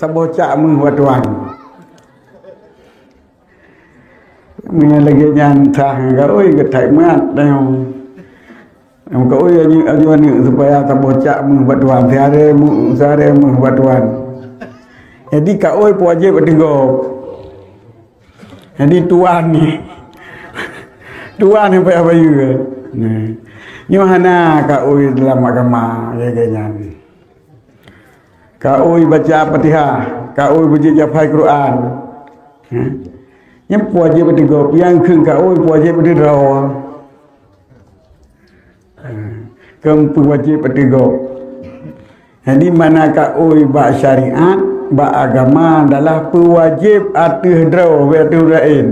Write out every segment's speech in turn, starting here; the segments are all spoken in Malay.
Sabocak mengwatuan. Mình lagi nyantah kau ketai mat dong. Kau ajuan supaya sabocak mengwatuan. Tiada mengwatuan. Jadi kau wajib bertigop. Jadi tuan ni. Tuan yang payah bayu ke. Nyuhana kau dalam agama kayaknya. Kau baca Fatihah, kau baca jafai Quran. Yang wajib bertigop, yang khung kau wajib berdirau. Kempu wajib bertigop. Jadi mana kau bak syariat, bak agama adalah pewajib atuh draw, atuh lain.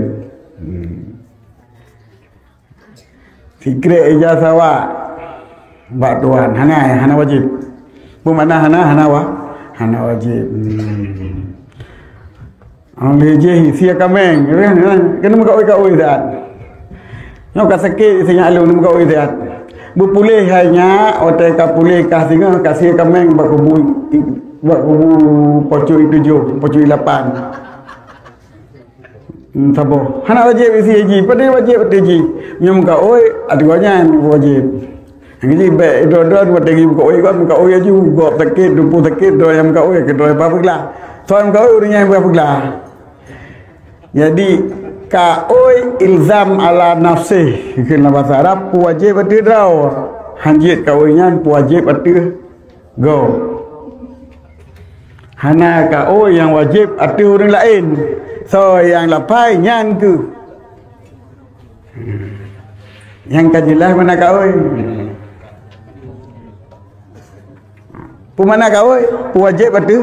Fikir ijazah awak bak tuan, hana wajib. Bermakna hana wajib. Oleh je sia kameng, kena muka oi dah. Nak sakit senya alu muka oi dah. Berpulih hanya otak kapulih kah singa kasih kameng bak kubu pocoi 7, pocoi 8. Sabo. Hana wajib isi haji, pada wajib haji. Nyum ka oi aduanya wajib. Jadi baik dua-dua buat lagi muka oi kan muka oi aju gop sakit, dumpu sakit do yang muka oi ke do apa pula. Soal muka oi urangnya apa pula. Jadi ka oi ilzam ala nafsi. Kena bahasa Arab wajib berdirau. Hanjit ka oi nyan wajib atu go. Hana ka oi yang wajib atu orang lain. So yang lapai nyan tu. Yang kajilah mana kau? Pemana kau? Wajib atu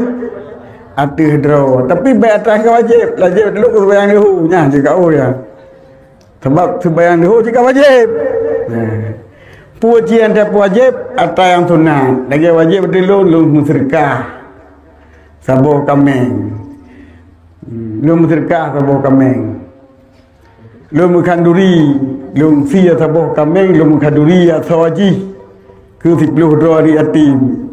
draw. Tapi baik atas kau wajib dulu ke bayang dulu nya jika kau ya. Sebab sembahyang dulu jika wajib. Pujian dia wajib atas yang sunat. Lagi wajib dulu lu musyrikah. Sabuh kameng. Lu musyrikah sabuh kameng. Lu mukanduri, lu sia sabuh kameng, lu mukanduri atau haji. Ke 10 dolar yatim.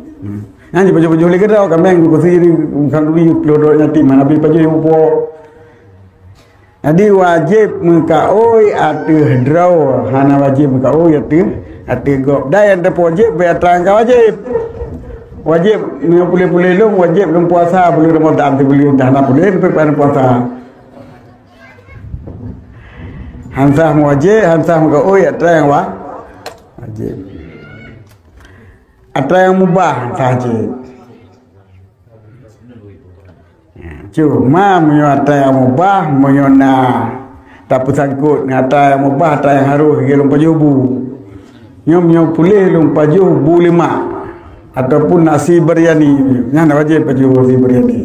Nanti baju-baju lagi dah kameng ku sia mukanduri 10 dolar yatim mana bi baju upo. Jadi wajib mengkaoi atuh draw, hana wajib mengkaoi atuh gop. Dah yang wajib biar terang wajib. Wajib boleh lung wajib lung puasa boleh Ramadan tu boleh dah nak boleh pada puasa. Hansah wajib, hansah mengkaoi atuh yang wajib. Atuh yang mubah saja. Cuma menyata yang mubah menyona tak sangkut ngata yang mubah tak yang harus gelung pajubu nyom pulih lung pajubu 5 ataupun nasi biryani nyana wajib pajubu nasi biryani.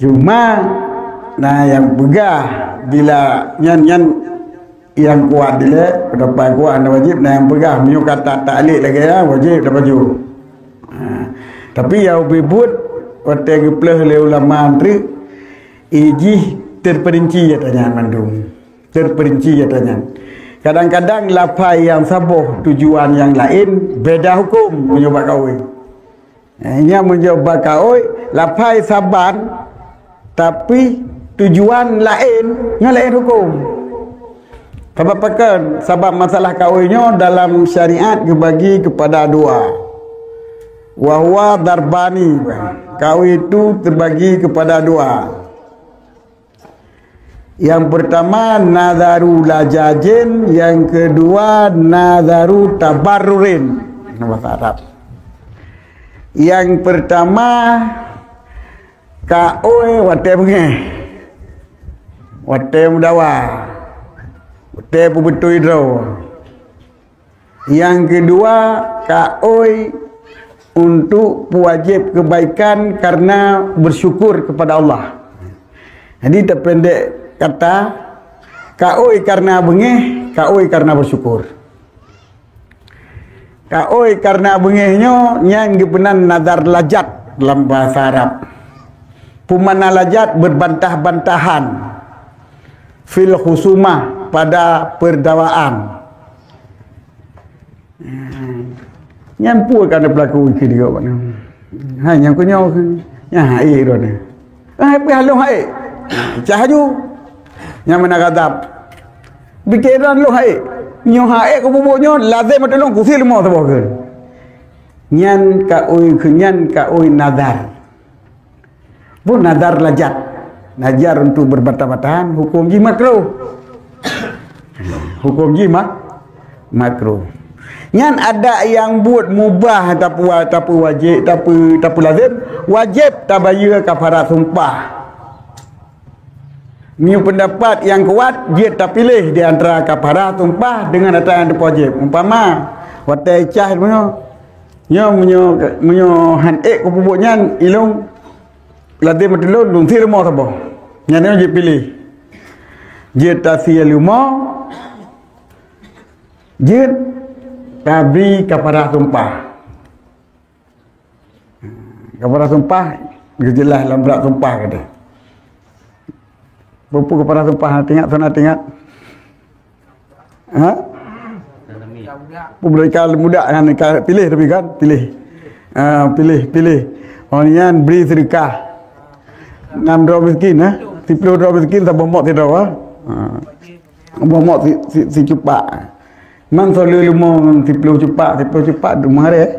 Cuma nah yang begah bila nyan yang kuat dia dapat kuat anda wajib nah yang begah menyu kata taklid lagi ya wajib dapat pajubu. Tapi yang bebut waktu gepleh oleh ulama antri iji terperinci katanya mandung. Terperinci katanya. Kadang-kadang lapai yang sabuh tujuan yang lain beda hukum mencoba kawin. Ini mencoba kawin lapai saban tapi tujuan lain yang lain hukum. Sebab kan sebab masalah kawinnya dalam syariat dibagi kepada 2. Wahwa darbani, kau itu terbagi kepada 2. Yang pertama nazaru lajajin, yang kedua nazaru tabarrurin. Bahasa Arab. Yang pertama kau wate bunge, wate mudawa, wate pubetu hidro. Yang kedua kau untuk wajib kebaikan karena bersyukur kepada Allah. Jadi terpendek kata kaoi karena bengeh, kaoi karena bersyukur. Kaoi karena bengehnya yang dipenan nazar lajat dalam bahasa Arab. Pemana lajat berbantah-bantahan fil khusumah pada perdawaan. Nyampu kan berlaku ke dia mana. Yang kunyo nya hai ro ne. Pe halung hai. Cahaju. Yang mana kata bikiran lu hai. Nyo hai ko bubonyo lazim matulong kusil mo tabo ke. Nyan ka oi nadar. Bu nadar lajat. Najar untuk berbatah-batahan hukum ji makruh. Hukum ji makruh. Nyan ada yang buat mubah tapi wajib tapi lazim wajib tabayya kafarat sumpah. Ni pendapat yang kuat dia tak pilih di antara kafarat sumpah dengan antara yang wajib. Umpama watai cah menyo han ko bubuknya ilung lazim betul lung thir mo sabo. Nyan dia pilih. Dia tasiyal mo dia kabri kafarah sumpah. Kafarah sumpah jelas dalam berat sumpah kata. Berapa kafarah sumpah tengok. Ha? Mereka muda kan pilih tapi kan pilih. Pilih. Orang beri sedekah. 6 miskin 10 miskin tak bomok tidak bomok si cepat. Man selalu lumong tiplu cepat mare.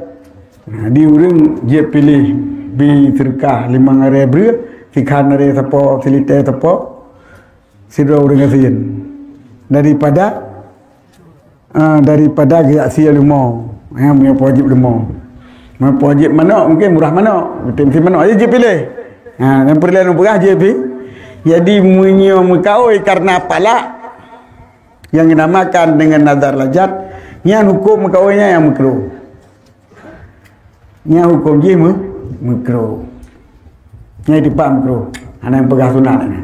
Di urang dia pilih bi sedekah 5 hari ber, sikhan hari sapo silite sapo sidro urang asin. Daripada gaya sia lumong. Yang punya wajib lumong. Wajib mana mungkin murah mana. Betul mana aja dia pilih. Yang perlahan berah dia pilih. Jadi mengkawai karena pala yang dinamakan dengan nazar lajat, yang hukum mengkawainya yang makruh. Yang hukum je makruh. Yang dipak makruh. Ana yang pegang sunat ni.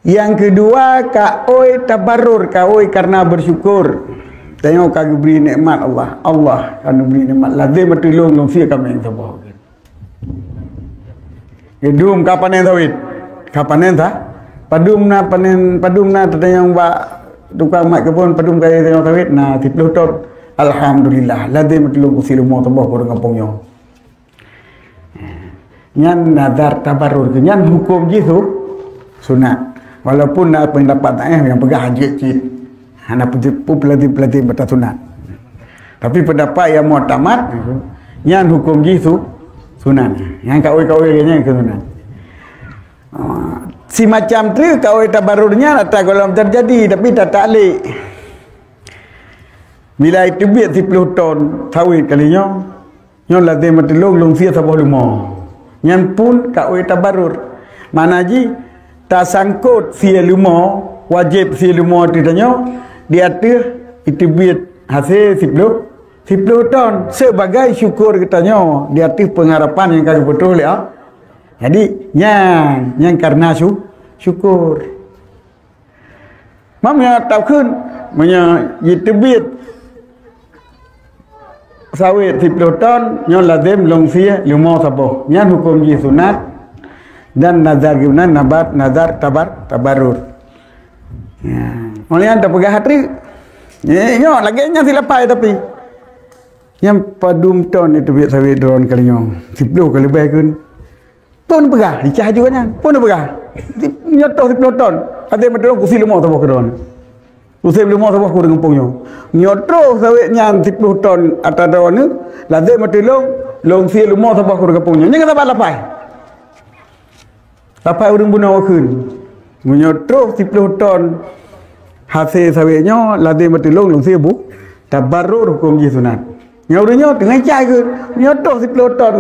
Yang kedua, kawai tabarrur, kawai karena bersyukur. Tengok kau beri nikmat Allah kan beri nikmat lazim bertolong longsi kami yang sabah. Gedum kapan yang tawid? Kapan yang tak? Padum na tanya yang bak tukang mak kebun padum kaya tengok tawid na 10 tahun. Alhamdulillah lazim bertolong kusi rumah tambah orang kampungnya. Nyan nazar tabarrur nyan hukum gitu sunat. Walaupun nak pendapat yang pegang cik hana pelatih batas sunat. Tapi pendapat yang mu'tamad nyan hukum gitu sunat. Yang kawai nya ke sunat. Si macam tu kawai tabarrurnya tak kalau terjadi tapi tak alik. Bila itu biar 10 ton tawid kalinya nyon lazim bertolong lungsia sabah lumah. Nyan pun kawai tabarrur. Mana ji tak sangkut sia lumah wajib sia lumah ditanya di atas itu biar hasil 10 ton sebagai syukur katanya di atas pengharapan yang kagak betul ya. Jadi yang karena syukur. Mamnya tahu kan punya yitibit sawit 10 ton nyon lazim longsia lumah sabah. Yang hukum ji sunat dan nazar guna nazar tabarrur. Ya. Malian tak pegang hati. Nyo lagi nya silapai tapi yang padum ton itu biar sawit drone kalinya 10 kali lebih kan. Pun pegang, dicah juga nya. Pun pegang. Nyotoh 10 ton. Ada betul kusi lumah sabah ke drone. Kusi lumah sabah ku dengan pungnya. Nyotoh sawitnya 10 ton atas drone ni lazim betul long si lumah sabah ku dengan pungnya. Nya kata lapai. Lapai urang buna wakun. Menyotoh 10 ton hasil sawitnya lazim betul long si bu tabarrur hukum ji sunat. Nyaurnya dengan cai ke nyotoh 10 ton.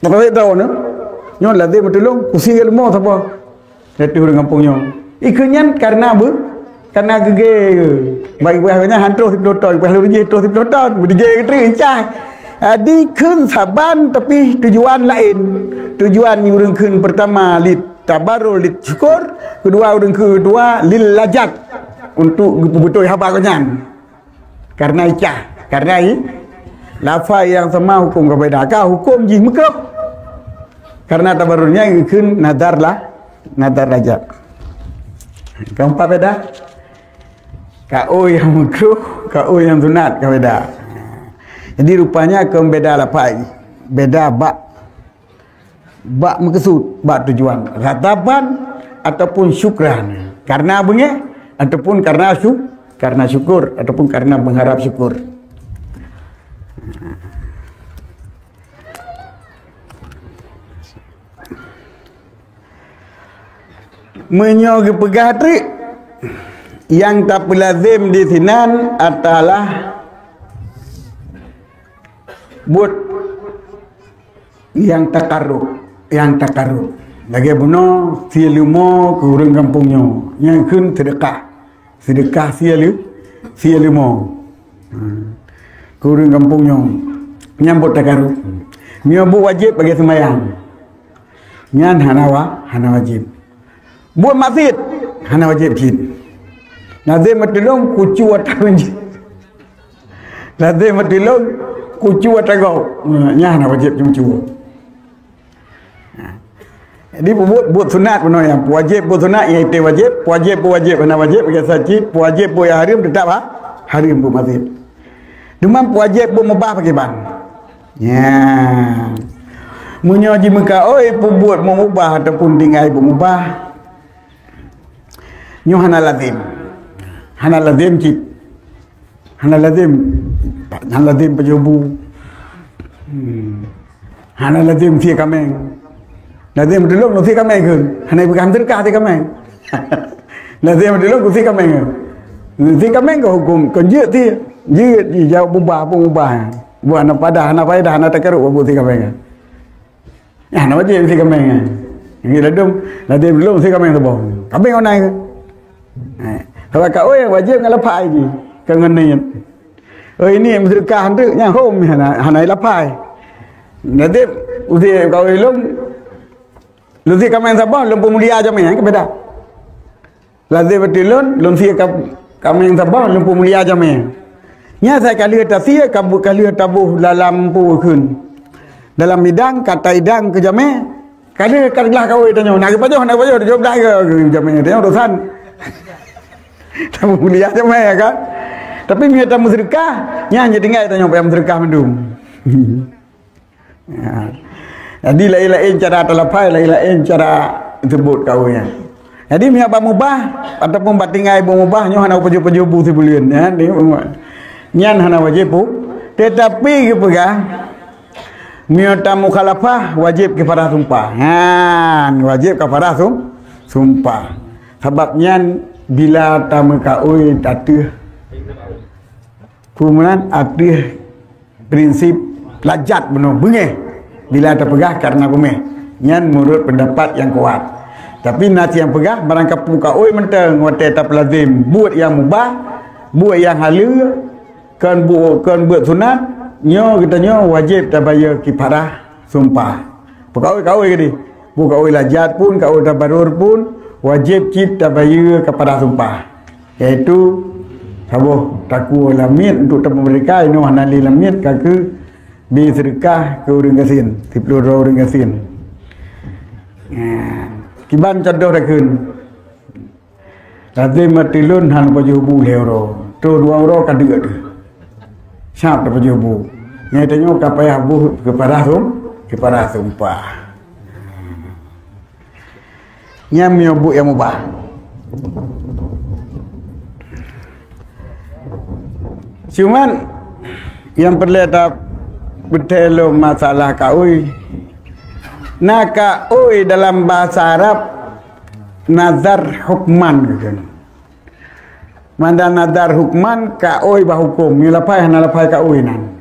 Tapi tahu ni nyon lazim betul kusi lumah sabah. Itu urang kampungnya. Ikunyan karena apa? Karena gege. Bagi-baginya hantu 10 ton, kalau dia 10 ton, berdige ke cai. Di kun saban tapi tujuan lain. Tujuan ni urang kun pertama lid tabarrul lid syukur, kedua urang kedua lil lajat untuk betul haba kenyan. Karena icah, karena lafaz yang sama hukum berbeza. Hukum ji makruh. Karena tabarrurnya kun nadar lajat. Keempat beda. KO yang makruh, KO yang sunat kau beda. Jadi rupanya kau beda lapai. Beda bak. Bak maksud, bak tujuan. Rataban ataupun syukran. Karena bengi ataupun karena syukur ataupun karena mengharap syukur. Menyogi pegatri yang tak lazim di sinan adalah buat yang takarrub, lagi buno silumo ke orang kampungnya yang kun sedekah silumo ke orang kampungnya nyambut takarrub. Miobu wajib bagi sembahyang. Nyan hana wajib. Buat masjid hana wajib jin. Nazim matilong kucu watang jin. Nazim matilong kucu watagau. Nya hana wajib cucu. Jadi buat sunat benar yang wajib buat sunat yang itu wajib hana wajib bagi sajid, wajib buat harim tetap harim buat masjid. Demam wajib buat mubah bagi bang. Ya. Munyo ji muka oi buat mubah ataupun tinggal buat mubah. Nyo hana lazim cip hana lazim pejobu hana lazim sia kameng lazim delok no sia kameng ke hana bukan terkah sia kameng lazim delok sia kameng sia kameng ke hukum kon je ti je jauh bubah buat hana pada hana faedah hana takaruk buat sia kameng ya hana wajib sia kameng ngi lazim delok sia kameng tu kameng onai ke. Kalau kau yang wajib ngelapai lagi, kengennya. Oh ini sedekah tu yang home hana lapai. Nanti udah kau ilung, lusi kami sabar, lumpu mulia aja main ke beda. Lazim betilun, lusi kami sabar, lumpu mulia aja main. Nya saya kali tasia, kabu kali tabuh dalam pukun, dalam bidang kata idang ke jame. Kali kerja kau itu nyo, nak baju, jawab dah ke jame itu urusan. Tamu mulia aja mah ya kan. Tapi minta sedekah, nya tinggal tanya apa yang sedekah mendung. Ya. Jadi lain-lain cara terlepas, lain-lain cara sebut kau nya. Jadi minta mubah ataupun batingai mubah nyo hana peju-peju bu sebulan ya ni. Nyan hana wajib bu. Tetapi kepegah minta mukhalafah wajib kepada sumpah. Wajib kepada sumpah. Sebabnya bila tamu kaui tatuh kemudian ada prinsip lajat benar bengeh bila terpegah karena bengeh nyan menurut pendapat yang kuat. Tapi nasi yang pegah barang kapu kaui menteng wate tak lazim buat yang mubah buat yang halal kan buat sunat nyo kita nyo wajib tabayar kifarah sumpah. Pekaui gini bu kaui lajat pun kaui tabarur pun wajib cip tabayur kepada sumpah, iaitu sabuh taku lamit untuk tamu mereka ino hanali lamit kaku bi sedekah ke urang gasin 10 urang gasin. Kiban contoh rakun lazim matilun han pajubu leuro tu 2 euro kadeg tu siap pajubu nyaitanya kapaya bu kepada sumpah. Nyam bu yang mubah. Cuman yang perlu bertelo masalah kaui. Nah kaui dalam bahasa Arab nazar hukman gitu. Manda nazar hukman kaui bahukum. Milapai hanapai kaui nan.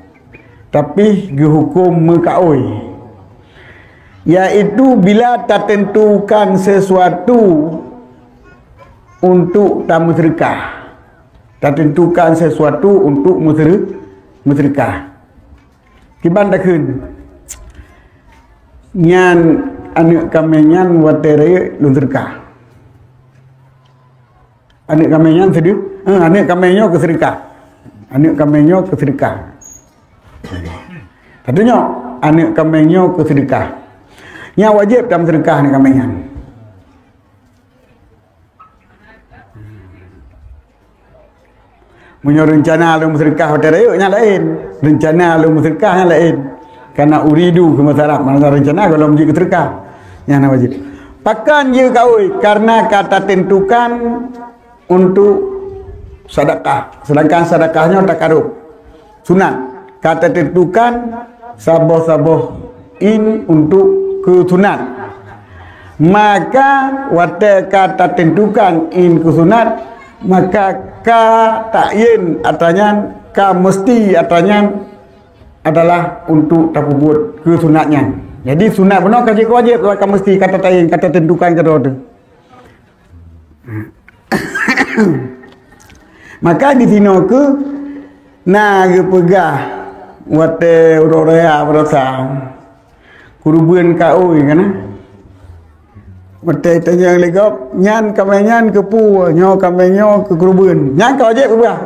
Tapi dihukum mekaui. Yaitu bila tertentukan sesuatu untuk tamu sedekah. Tertentukan sesuatu untuk sedekah. Kiban dakun. Nyan anak kami nyan watere lun sedekah. Anak kami nyan sedekah. Anak kami nyo ke sedekah. Anak kami nyo ke sedekah. Katanya anak kami nyo ke sedekah. Nya wajib dalam sedekah ni kami yang. Punya rencana lu musyrikah pada rayuknya lain. Rencana lu musyrikahnya lain. Karena uridu ke masyarakat. Mana rencana kalau menjadi keterkah. Yang nak wajib. Pakan je kau karena kata tentukan untuk sedekah. Sedangkan sedekahnya takarub. Sunat. Kata tentukan saboh-saboh in untuk ke sunat. Maka wata kata tentukan in ke sunat, maka ka takyin atanya ka mesti atanya adalah untuk tak buat ke sunatnya. Jadi sunat benar kaji wajib ka mesti kata takyin kata tentukan kata tu. Maka di sini ke na ke pegah wate uraya berasa kurubuan kau kan. Wate tanya legap nyan kamenyan ke pu nyo kamenyo ke kurubuan. Nyan kau wajib berapa?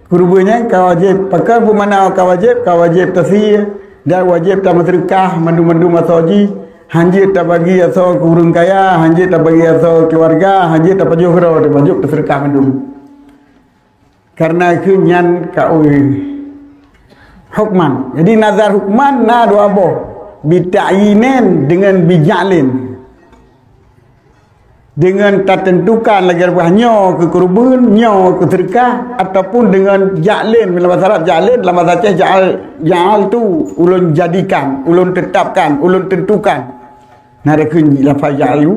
Kurubuannya kau wajib. Pakai pu mana kau wajib tasih dan wajib tak sedekah mandu-mandu masoji. Hanjit tak bagi asal kurung kaya, hanjit tak bagi asal keluarga, hanjit tak pajuh kero, tak pajuh terserkah mandum. Karena itu nyan kau hukman. Jadi nazar hukman na dua boh. Bita'inen dengan bijalin. Dengan tak tentukan lagi nyo ke kurban, nyo ke terkah ataupun dengan jalin. Dalam bahasa Arab jalin, dalam bahasa Aceh ja'al tu ulun jadikan, ulun tetapkan, ulun tentukan. Nah ada kunci lafaz ja'alu,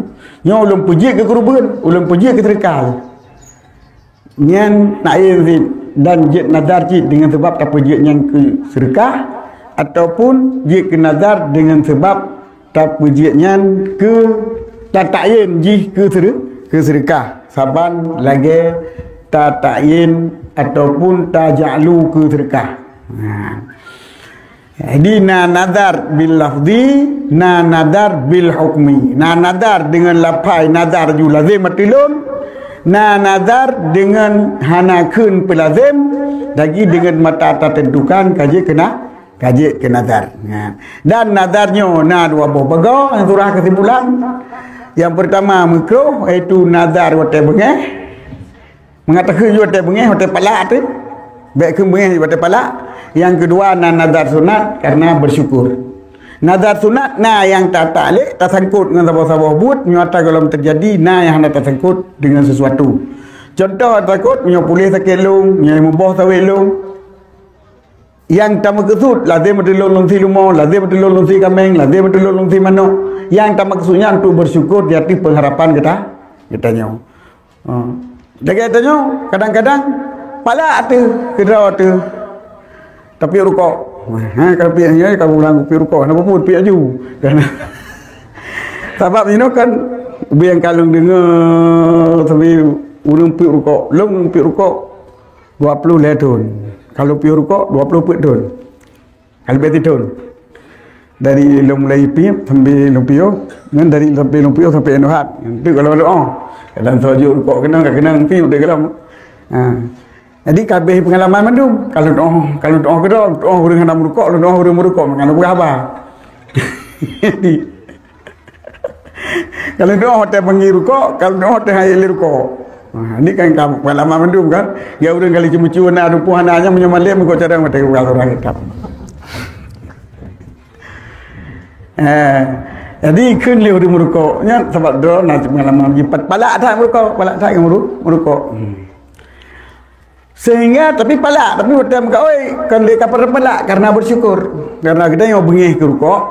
nyo ulun puji ke kurban, ulun puji ke terkah. Nyan naik dan jid nazar jid dengan sebab tak puji yang ke sedekah ataupun jid ke nazar dengan sebab tak puji yang ke tatayin jih ke sedekah saban lagi tatayin ataupun taja'lu ke sedekah. Jadi na nazar bil lafzi, na nazar bil hukmi. Na nazar dengan lapai nazar ju lazim matilun, na nazar dengan hanakeun pelazim, lagi dengan mata tertentukan kaji ke nazar. Dan nazarnya na dua buah baga surah kesimpulan. Yang pertama makruh iaitu nazar wate bengeh. Mengatakan wate bengeh wate palak tu. Baik ke bengeh wate palak. Yang kedua nazar sunat karena bersyukur. Nazar sunat yang tak taklek tak sangkut dengan sabah-sabah buat nyata kalau terjadi yang hendak tak sangkut dengan sesuatu. Contoh takut nyo pulih sakit lung, nyo mubah sawit lung. Yang tak maksud lazim bertolong lungsi lumau, lazim bertolong lungsi kambing, lazim bertolong lungsi manuk. Yang tak maksudnya untuk bersyukur di hati pengharapan kita nyo. Jaga kita nyo kadang-kadang pala tu kedau tu. Tapi rukuk. Kalau piak ni kalau ulang piak rukuk kenapa pun piak ju. Karena sebab ni kan biang kalung dengar sampai urang piak rukuk, long piak rukuk 20 letun. Kalau piak rukuk 20 putun. Kalau beti tun. Dari mulai piak sampai lumpio, dan dari sampai lumpio sampai enuhat. Itu kalau dalam soju rukuk kena piak dia dalam. Jadi kabeh pengalaman mandum. Kalau doa kedua, doa orang hendak merukuk, doa orang merukuk, makan apa? Jadi kalau doa hotel panggil rukuk, kalau doa hotel hayal rukuk. Ini kan pengalaman mandum kan. Ya orang kali cuma nak rupuh anaknya menyamalik mengikut cara mata kalau orang hitam. Jadi kun liu di merukuknya sebab doa nak pengalaman jipat palak tak merukuk, palak tak yang merukuk. Sehingga tapi palak tapi hotel mengkawai kan dia kapal palak karena bersyukur karena kita yang bengih ke rukuk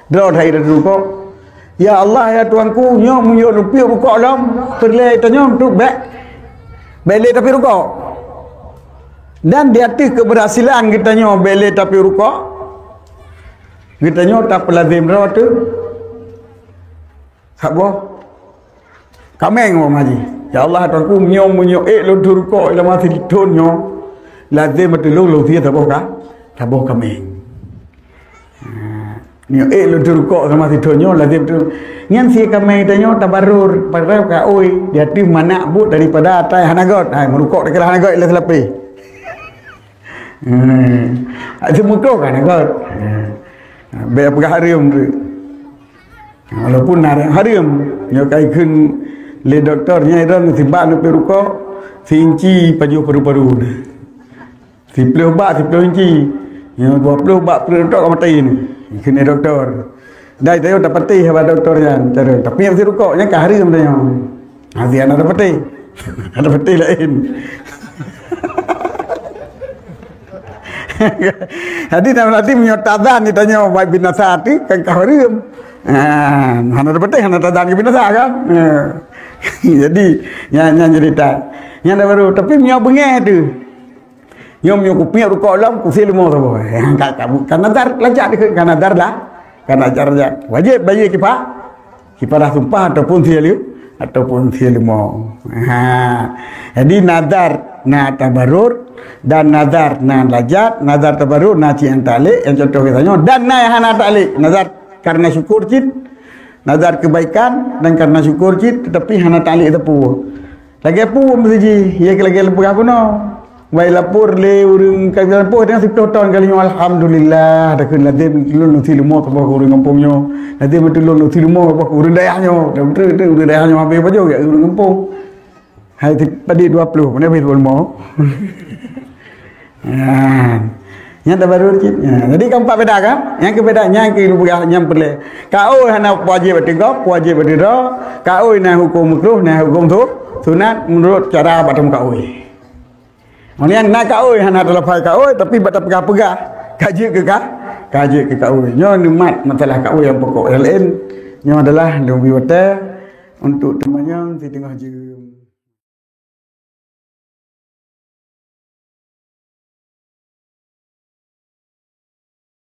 doa dari rukuk ya Allah ya Tuanku nyo munyo rupi rukuk alam terlai tanya untuk beli tapi rukuk dan di hati keberhasilan kita nyo beli tapi rukuk kita nyo tak pelazim doa tu sabo kameng mau ngaji. Ya Allah Tuanku munyo lo durko ila mati ditonyo lazim betul lo dia taboh kami nyo lo durko sama ditonyo lazim betul ngan si kami tanyo tabarur pada ka oi dia ti mana but daripada atai hanagot merukok dekat hanagot ila selapi ada mukok hanagot be apa harium tu walaupun harium nyo kai kun le doktornya itu sibak lu perukok si inci paju paru-paru. Si pelih ubat, si pelih inci. Yang 20 ubat pelih doktor mati ni. Kena doktor. Dah itu tak pati sama doktornya. Cara tapi yang si rukuknya ke hari sebenarnya. Hari ada pati. Ada pati lain. Jadi nanti menyatakan ditanya baik binasa hati kan kahrim. Hana dapat hana tadan binasa kan. Jadi yang cerita. Yang dah baru tapi punya bengeh tu. Yang punya kupi rukuk lam kusi limo tu. Kan nazar lajak dia kan nazar dah. Kan nazar dah. Wajib bagi kipa dah sumpah ataupun sia limo. Jadi nazar na tabarur dan nazar na lajat, nazar tabarur na cian talik yang contoh katanya dan na hana talik. Nazar karena syukur cit, nazar kebaikan dan karena syukur cit tetapi hana talik tepu. Lagi apa mesti ji, ya lagi lepuk apa no. Baik lapor le urang kaya lapor dengan 10 tahun kali alhamdulillah dah kena ladem lulun tilmo apa urang kampungnya. Ladem betul lulun tilmo apa urang daerahnya. Dah betul urang daerahnya apa apa juga urang kampung. Hai tadi 20 mana betul mau. Yang dah baru cik. Jadi keempat beda kan? Yang kebedaannya yang perlu. Kau hana wajib bertiga, wajib berdira. Kau na hukum makruh, na hukum sunat menurut cara batam kau. Kemudian nak kau hana terlepas kau tapi batam pegah-pegah. Kaji ke kau. Nyo nikmat masalah kau yang pokok. Yang lain nyo adalah lebih betul untuk temannya di tengah jam.